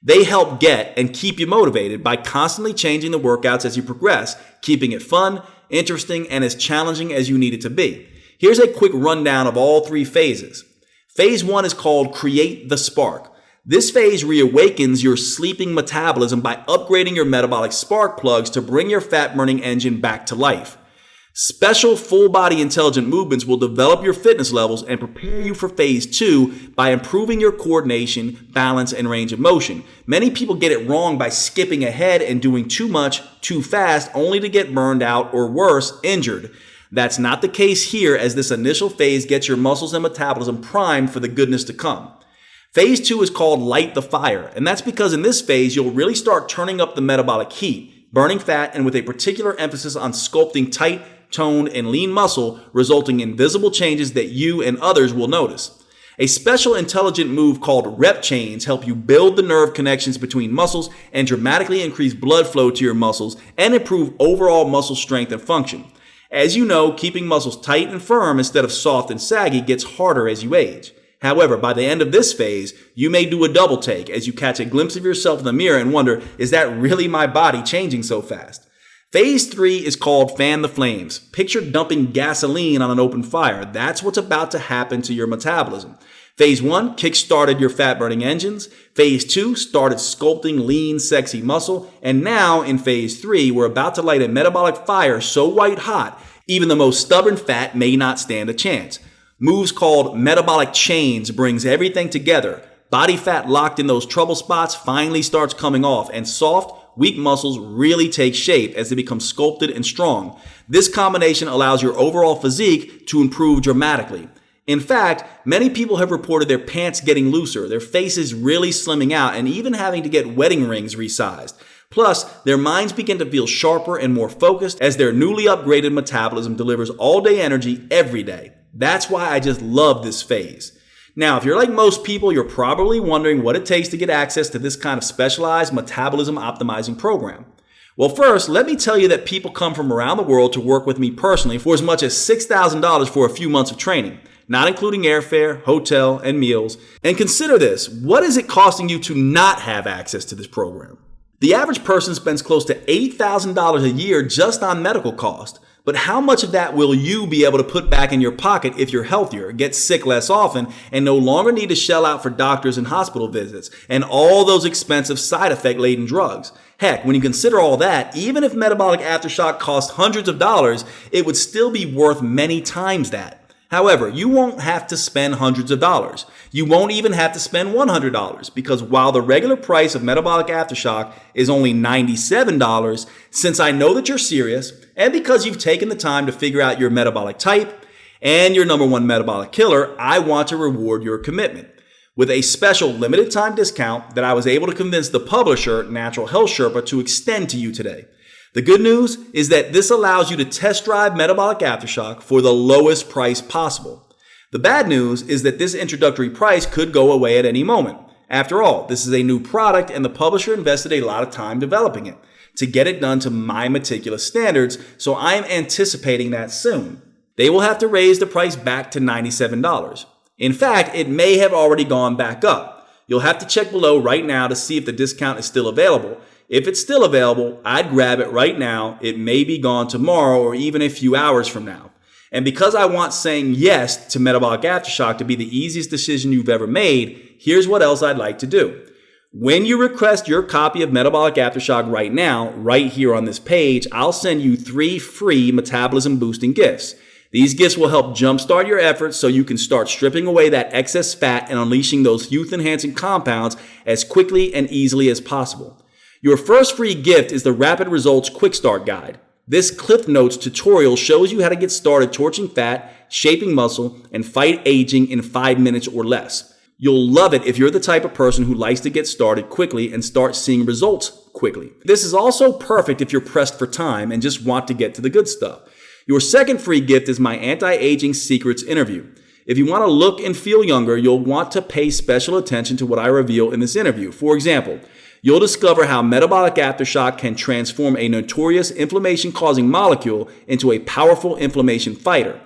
They help get and keep you motivated by constantly changing the workouts as you progress, keeping it fun, interesting, and as challenging as you need it to be. Here's a quick rundown of all 3 phases. Phase 1 is called Create the Spark. This phase reawakens your sleeping metabolism by upgrading your metabolic spark plugs to bring your fat-burning engine back to life. Special full-body intelligent movements will develop your fitness levels and prepare you for Phase 2 by improving your coordination, balance, and range of motion. Many people get it wrong by skipping ahead and doing too much, too fast, only to get burned out or worse, injured. That's not the case here, as this initial phase gets your muscles and metabolism primed for the goodness to come. Phase 2 is called Light the Fire, and that's because in this phase you'll really start turning up the metabolic heat, burning fat, and with a particular emphasis on sculpting tight, toned, and lean muscle, resulting in visible changes that you and others will notice. A special intelligent move called rep chains help you build the nerve connections between muscles and dramatically increase blood flow to your muscles and improve overall muscle strength and function. As you know, keeping muscles tight and firm instead of soft and saggy gets harder as you age. However, by the end of this phase, you may do a double take as you catch a glimpse of yourself in the mirror and wonder, is that really my body changing so fast? Phase 3 is called Fan the Flames. Picture dumping gasoline on an open fire. That's what's about to happen to your metabolism. Phase 1 kick-started your fat-burning engines. Phase 2 started sculpting lean, sexy muscle. And now, in Phase 3, we're about to light a metabolic fire so white-hot, even the most stubborn fat may not stand a chance. Moves called Metabolic Chains brings everything together. Body fat locked in those trouble spots finally starts coming off, and soft, weak muscles really take shape as they become sculpted and strong. This combination allows your overall physique to improve dramatically. In fact, many people have reported their pants getting looser, their faces really slimming out, and even having to get wedding rings resized. Plus, their minds begin to feel sharper and more focused as their newly upgraded metabolism delivers all-day energy every day. That's why I just love this phase. Now, if you're like most people, you're probably wondering what it takes to get access to this kind of specialized metabolism optimizing program. Well, first, let me tell you that people come from around the world to work with me personally for as much as $6,000 for a few months of training, not including airfare, hotel, and meals. And consider this, what is it costing you to not have access to this program? The average person spends close to $8,000 a year just on medical cost. But how much of that will you be able to put back in your pocket if you're healthier, get sick less often, and no longer need to shell out for doctors and hospital visits and all those expensive side effect laden drugs? Heck, when you consider all that, even if metabolic aftershock cost hundreds of dollars, it would still be worth many times that. However, you won't have to spend hundreds of dollars. You won't even have to spend $100 because while the regular price of metabolic aftershock is only $97, since I know that you're serious and because you've taken the time to figure out your metabolic type and your number one metabolic killer, I want to reward your commitment with a special limited time discount that I was able to convince the publisher, Natural Health Sherpa, to extend to you today. The good news is that this allows you to test drive metabolic aftershock for the lowest price possible. The bad news is that this introductory price could go away at any moment. After all, this is a new product and the publisher invested a lot of time developing it to get it done to my meticulous standards, so I am anticipating that soon. They will have to raise the price back to $97. In fact, it may have already gone back up. You'll have to check below right now to see if the discount is still available. If it's still available, I'd grab it right now. It may be gone tomorrow or even a few hours from now. And because I want saying yes to metabolic aftershock to be the easiest decision you've ever made, here's what else I'd like to do. When you request your copy of Metabolic Aftershock right now, right here on this page, I'll send you 3 free metabolism boosting gifts. These gifts will help jumpstart your efforts so you can start stripping away that excess fat and unleashing those youth-enhancing compounds as quickly and easily as possible. Your first free gift is the Rapid Results Quick Start Guide. This Cliff Notes tutorial shows you how to get started torching fat, shaping muscle, and fight aging in 5 minutes or less. You'll love it if you're the type of person who likes to get started quickly and start seeing results quickly. This is also perfect if you're pressed for time and just want to get to the good stuff. Your second free gift is my Anti-Aging Secrets interview. If you want to look and feel younger, you'll want to pay special attention to what I reveal in this interview. For example, you'll discover how metabolic aftershock can transform a notorious inflammation-causing molecule into a powerful inflammation fighter.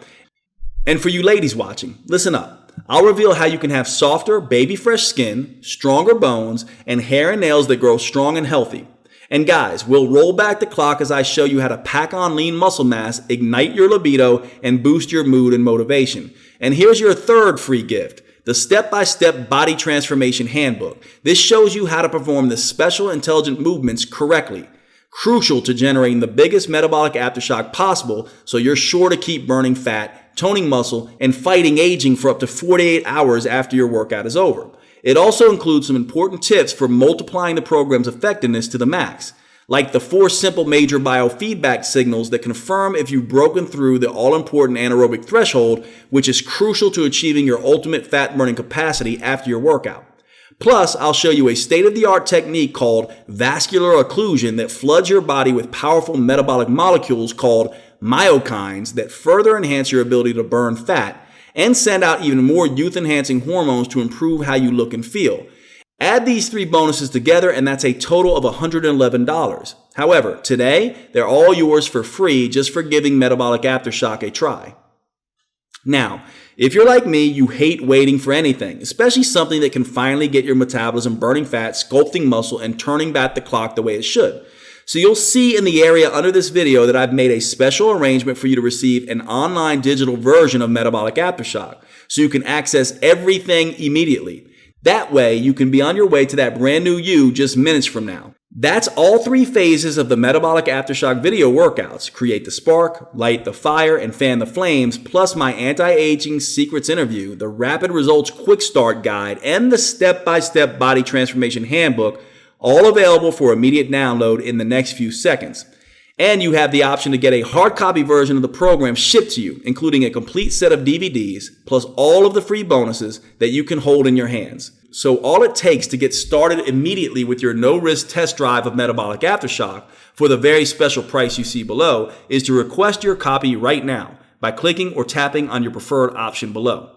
And for you ladies watching, listen up. I'll reveal how you can have softer, baby-fresh skin, stronger bones, and hair and nails that grow strong and healthy. And guys, we'll roll back the clock as I show you how to pack on lean muscle mass, ignite your libido, and boost your mood and motivation. And here's your third free gift. The step-by-step body transformation handbook. This shows you how to perform the special intelligent movements correctly, crucial to generating the biggest metabolic aftershock possible so you're sure to keep burning fat, toning muscle, and fighting aging for up to 48 hours after your workout is over. It also includes some important tips for multiplying the program's effectiveness to the max, like the 4 simple major biofeedback signals that confirm if you've broken through the all-important anaerobic threshold, which is crucial to achieving your ultimate fat-burning capacity after your workout. Plus, I'll show you a state-of-the-art technique called vascular occlusion that floods your body with powerful metabolic molecules called myokines that further enhance your ability to burn fat and send out even more youth-enhancing hormones to improve how you look and feel. Add these 3 bonuses together and that's a total of $111. However, today, they're all yours for free just for giving Metabolic Aftershock a try. Now, if you're like me, you hate waiting for anything, especially something that can finally get your metabolism burning fat, sculpting muscle, and turning back the clock the way it should. So you'll see in the area under this video that I've made a special arrangement for you to receive an online digital version of Metabolic Aftershock, so you can access everything immediately. That way, you can be on your way to that brand new you just minutes from now. That's all 3 phases of the Metabolic Aftershock video workouts. Create the spark, light the fire, and fan the flames, plus my Anti-Aging Secrets interview, the Rapid Results Quick Start Guide, and the step-by-step body transformation handbook, all available for immediate download in the next few seconds. And you have the option to get a hard copy version of the program shipped to you, including a complete set of DVDs, plus all of the free bonuses that you can hold in your hands. So all it takes to get started immediately with your no-risk test drive of Metabolic Aftershock for the very special price you see below is to request your copy right now by clicking or tapping on your preferred option below.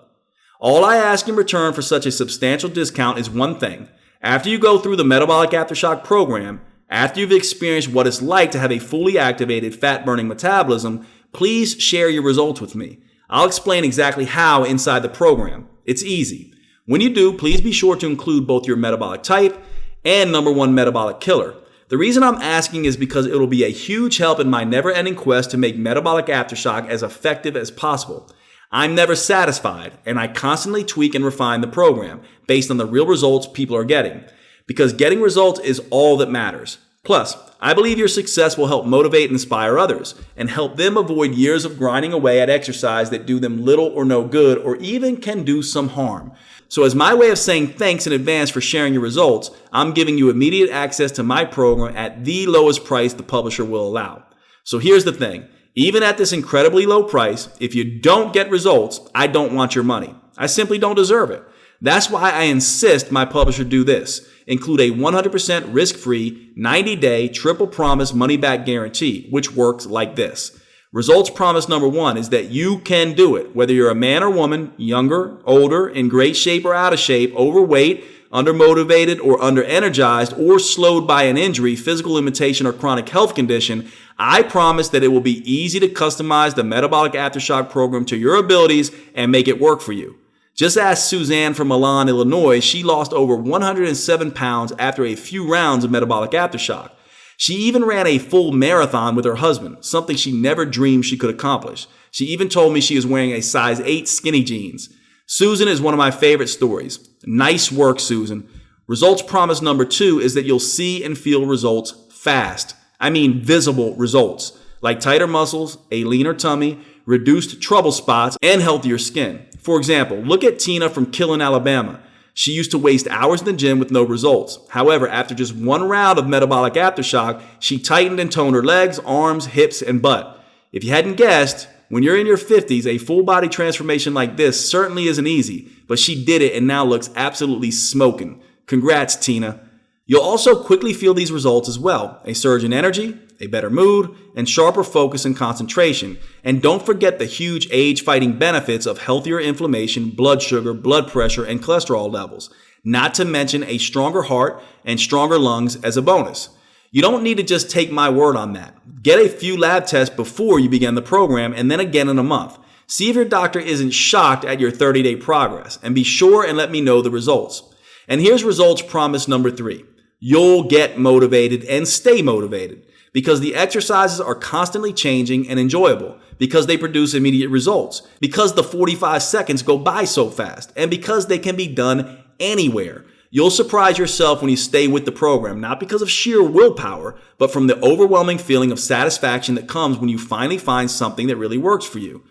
All I ask in return for such a substantial discount is one thing. After you go through the Metabolic Aftershock program, after you've experienced what it's like to have a fully activated fat-burning metabolism, please share your results with me. I'll explain exactly how inside the program. It's easy. When you do, please be sure to include both your metabolic type and number one metabolic killer. The reason I'm asking is because it'll be a huge help in my never-ending quest to make metabolic aftershock as effective as possible. I'm never satisfied, and I constantly tweak and refine the program based on the real results people are getting, because getting results is all that matters. Plus, I believe your success will help motivate and inspire others and help them avoid years of grinding away at exercise that do them little or no good or even can do some harm. So as my way of saying thanks in advance for sharing your results, I'm giving you immediate access to my program at the lowest price the publisher will allow. So here's the thing. Even at this incredibly low price, if you don't get results, I don't want your money. I simply don't deserve it. That's why I insist my publisher do this. Include a 100% risk-free, 90-day, triple promise money-back guarantee, which works like this. Results promise number 1 is that you can do it, whether you're a man or woman, younger, older, in great shape or out of shape, overweight, undermotivated or underenergized, or slowed by an injury, physical limitation, or chronic health condition. I promise that it will be easy to customize the Metabolic Aftershock program to your abilities and make it work for you. Just ask Suzanne from Milan, Illinois. She lost over 107 pounds after a few rounds of Metabolic Aftershock. She even ran a full marathon with her husband, something she never dreamed she could accomplish. She even told me she is wearing a size 8 skinny jeans. Susan is one of my favorite stories. Nice work, Susan. Results promise number 2 is that you'll see and feel results fast. I mean visible results, like tighter muscles, a leaner tummy, reduced trouble spots, and healthier skin. For example, look at Tina from Killen, Alabama. She used to waste hours in the gym with no results. However, after just one round of Metabolic Aftershock, she tightened and toned her legs, arms, hips, and butt. If you hadn't guessed, when you're in your 50s, a full body transformation like this certainly isn't easy, but she did it and now looks absolutely smoking. Congrats, Tina. You'll also quickly feel these results as well. A surge in energy, a better mood, and sharper focus and concentration. And don't forget the huge age-fighting benefits of healthier inflammation, blood sugar, blood pressure, and cholesterol levels. Not to mention a stronger heart and stronger lungs as a bonus. You don't need to just take my word on that. Get a few lab tests before you begin the program and then again in a month. See if your doctor isn't shocked at your 30-day progress, and be sure and let me know the results. And here's results promise number 3. You'll get motivated and stay motivated because the exercises are constantly changing and enjoyable, because they produce immediate results, because the 45 seconds go by so fast, and because they can be done anywhere. You'll surprise yourself when you stay with the program, not because of sheer willpower, but from the overwhelming feeling of satisfaction that comes when you finally find something that really works for you.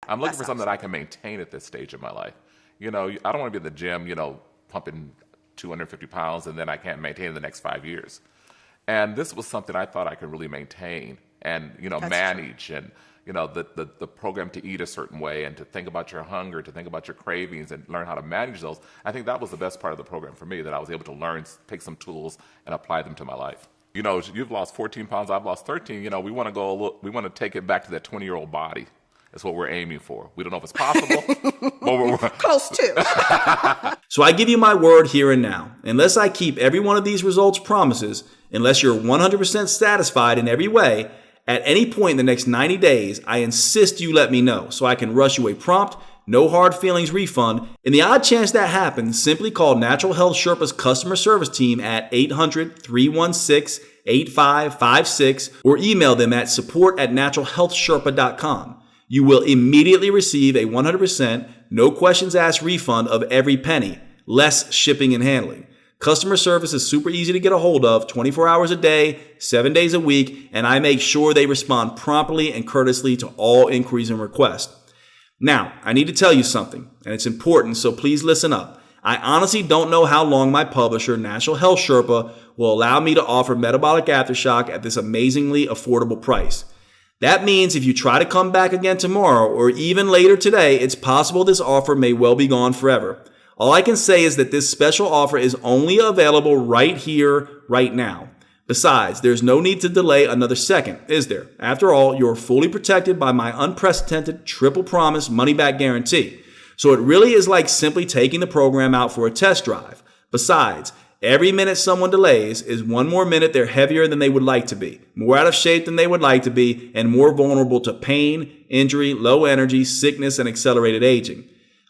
I'm looking for something that I can maintain at this stage of my life. You know, I don't want to be in the gym, pumping 250 pounds and then I can't maintain it the next 5 years. And this was something I thought I could really maintain and, manage true. And, the program to eat a certain way and to think about your hunger, to think about your cravings and learn how to manage those. I think that was the best part of the program for me, that I was able to learn, take some tools and apply them to my life. You've lost 14 pounds, I've lost 13. We want to take it back to that 20-year-old body. That's what we're aiming for. We don't know if it's possible, but we're close to. So I give you my word here and now. Unless I keep every one of these results promises, unless you're 100% satisfied in every way, at any point in the next 90 days, I insist you let me know so I can rush you a prompt, no hard feelings refund. In the odd chance that happens, simply call Natural Health Sherpa's customer service team at 800-316-8556 or email them at support@naturalhealthsherpa.com. You will immediately receive a 100%, no questions asked refund of every penny, less shipping and handling. Customer service is super easy to get a hold of, 24 hours a day, 7 days a week, and I make sure they respond promptly and courteously to all inquiries and requests. Now, I need to tell you something, and it's important, so please listen up. I honestly don't know how long my publisher, Natural Health Sherpa, will allow me to offer Metabolic Aftershock at this amazingly affordable price. That means if you try to come back again tomorrow or even later today, it's possible this offer may well be gone forever. All I can say is that this special offer is only available right here, right now. Besides, there's no need to delay another second, is there? After all, you're fully protected by my unprecedented triple promise money-back guarantee. So it really is like simply taking the program out for a test drive. Besides, every minute someone delays is one more minute they're heavier than they would like to be, more out of shape than they would like to be, and more vulnerable to pain, injury, low energy, sickness, and accelerated aging.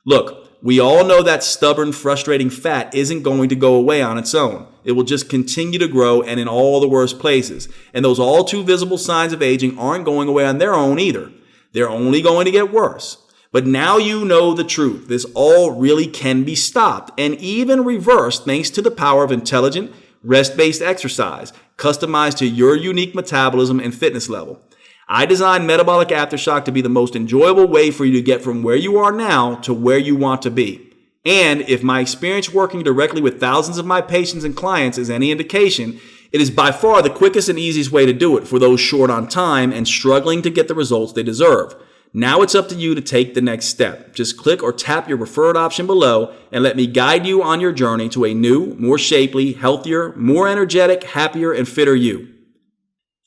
Look, We all know that stubborn, frustrating fat isn't going to go away on its own. It will just continue to grow and in all the worst places. And those all too visible signs of aging aren't going away on their own either. They're only going to get worse. But now you know the truth. This all really can be stopped and even reversed thanks to the power of intelligent, rest-based exercise, customized to your unique metabolism and fitness level. I designed Metabolic Aftershock to be the most enjoyable way for you to get from where you are now to where you want to be. And if my experience working directly with thousands of my patients and clients is any indication, it is by far the quickest and easiest way to do it for those short on time and struggling to get the results they deserve. Now it's up to you to take the next step. Just click or tap your preferred option below and let me guide you on your journey to a new, more shapely, healthier, more energetic, happier, and fitter you.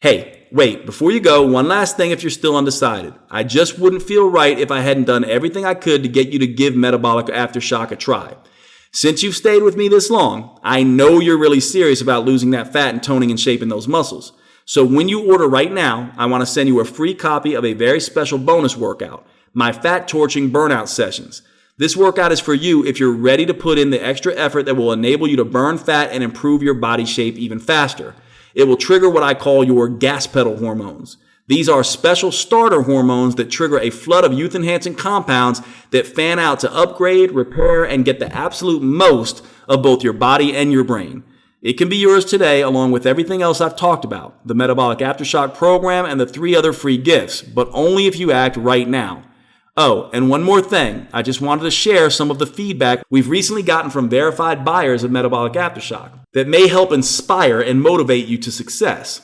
Hey, wait, before you go, one last thing if you're still undecided. I just wouldn't feel right if I hadn't done everything I could to get you to give Metabolic Aftershock a try. Since you've stayed with me this long, I know you're really serious about losing that fat and toning and shaping those muscles. So when you order right now, I want to send you a free copy of a very special bonus workout, my Fat Torching Burnout Sessions. This workout is for you if you're ready to put in the extra effort that will enable you to burn fat and improve your body shape even faster. It will trigger what I call your gas pedal hormones. These are special starter hormones that trigger a flood of youth-enhancing compounds that fan out to upgrade, repair, and get the absolute most of both your body and your brain. It can be yours today along with everything else I've talked about, the Metabolic Aftershock program and the 3 other free gifts, but only if you act right now. Oh, and one more thing. I just wanted to share some of the feedback we've recently gotten from verified buyers of Metabolic Aftershock that may help inspire and motivate you to success.